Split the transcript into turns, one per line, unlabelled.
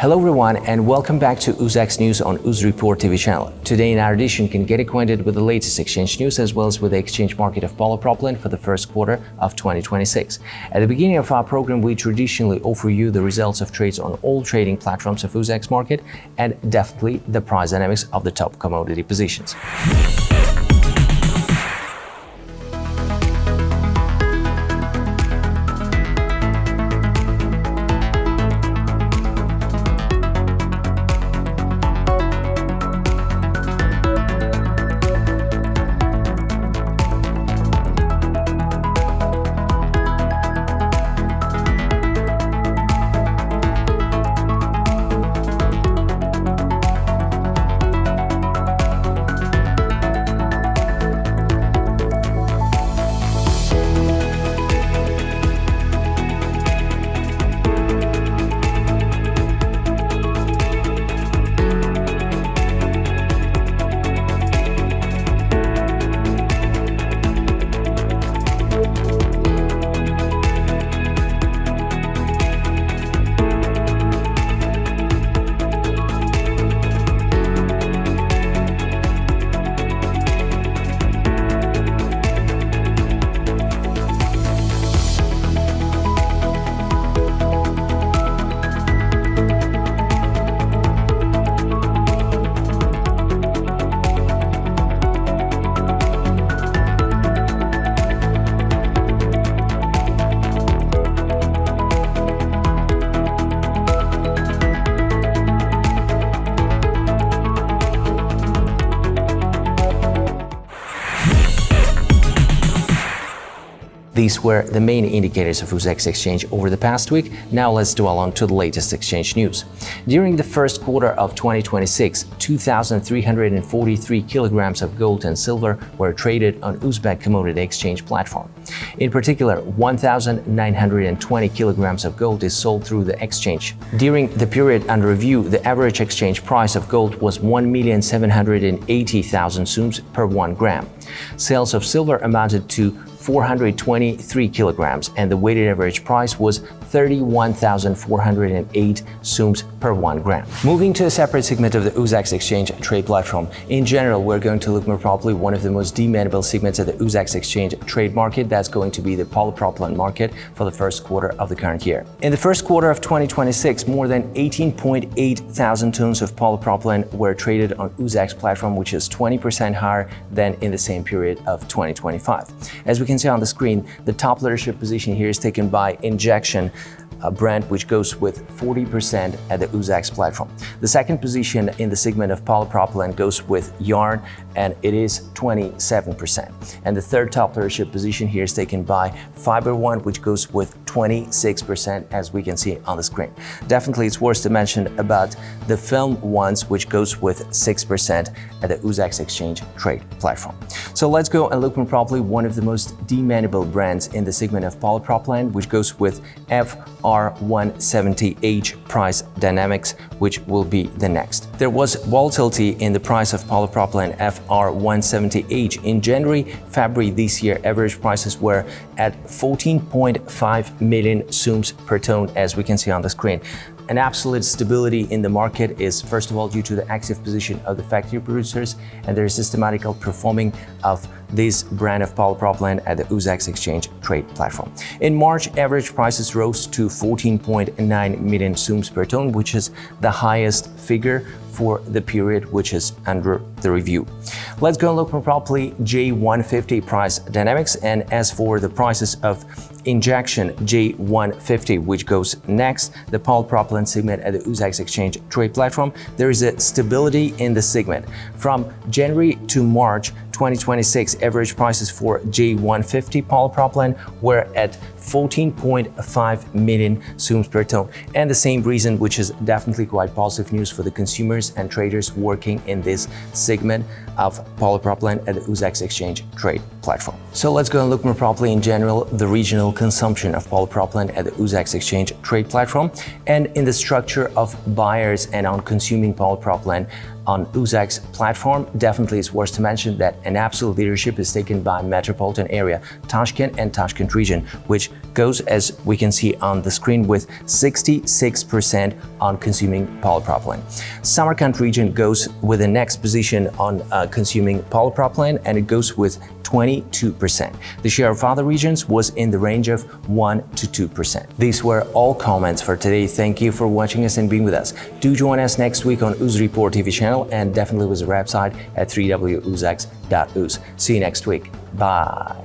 Hello everyone and welcome back to UzX News on UzReport TV channel. Today in our edition you can get acquainted with the latest exchange news as well as with the exchange market of polypropylene for the first quarter of 2026. At the beginning of our program, we traditionally offer you the results of trades on all trading platforms of UzX market and definitely the price dynamics of the top commodity positions. These were the main indicators of UzX exchange over the past week. Now let's dwell on to the latest exchange news. During the first quarter of 2026, 2,343 kilograms of gold and silver were traded on Uzbek Commodity Exchange platform. In particular, 1,920 kilograms of gold is sold through the exchange. During the period under review, the average exchange price of gold was 1,780,000 soums per 1 gram. Sales of silver amounted to 423 kilograms and the weighted average price was 31,408 soums per 1 gram. Moving to a separate segment of the UzX exchange trade platform. In general, we're going to look more properly one of the most demandable segments of the UzX exchange trade market. That's going to be the polypropylene market for the first quarter of the current year. In the first quarter of 2026, more than 18.8 thousand tons of polypropylene were traded on UzX platform, which is 20% higher than in the same period of 2025. As we can see on the screen, the top leadership position here is taken by Injection, a brand which goes with 40% at the UzX platform. The second position in the segment of polypropylene goes with Yarn and it is 27%. And the third top leadership position here is taken by Fiber One, which goes with 26%, as we can see on the screen. Definitely it's worth to mention about the film ones, which goes with 6% at the UzX exchange trade platform. So let's go and look more properly one of the most demandable brands in the segment of polypropylene, which goes with FR170H price dynamics, which will be the next. There was volatility in the price of polypropylene FR170H. In January, February this year, average prices were at 14.5 million soums per ton, as we can see on the screen. An absolute stability in the market is first of all due to the active position of the factory producers and their systematic outperforming of this brand of polypropylene at the UzX exchange trade platform. In March, average prices rose to 14.9 million soums per ton, which is the highest figure for the period which is under the review. Let's go and look more properly J150 price dynamics, and as for the prices of Injection J150, which goes next, the polypropylene segment at the UzX exchange trade platform, there is a stability in the segment. From January to March 2026, average prices for J150 polypropylene were at 14.5 million soums per ton, and the same reason, which is definitely quite positive news for the consumers and traders working in this segment of polypropylene at the UzX exchange trade platform. So let's go and look more properly in general the regional consumption of polypropylene at the UzX exchange trade platform and in the structure of buyers and on consuming polypropylene on UzX platform. Definitely it's worth to mention that an absolute leadership is taken by metropolitan area Tashkent and Tashkent region, which goes, as we can see on the screen, with 66% on consuming polypropylene. Samarkand region goes with the next position on consuming polypropylene, and it goes with 22%. The share of other regions was in the range of 1 to 2%. These were all comments for today. Thank you for watching us and being with us. Do join us next week on UzReport TV channel and definitely visit our website at www.uzx.uz. See you next week. Bye.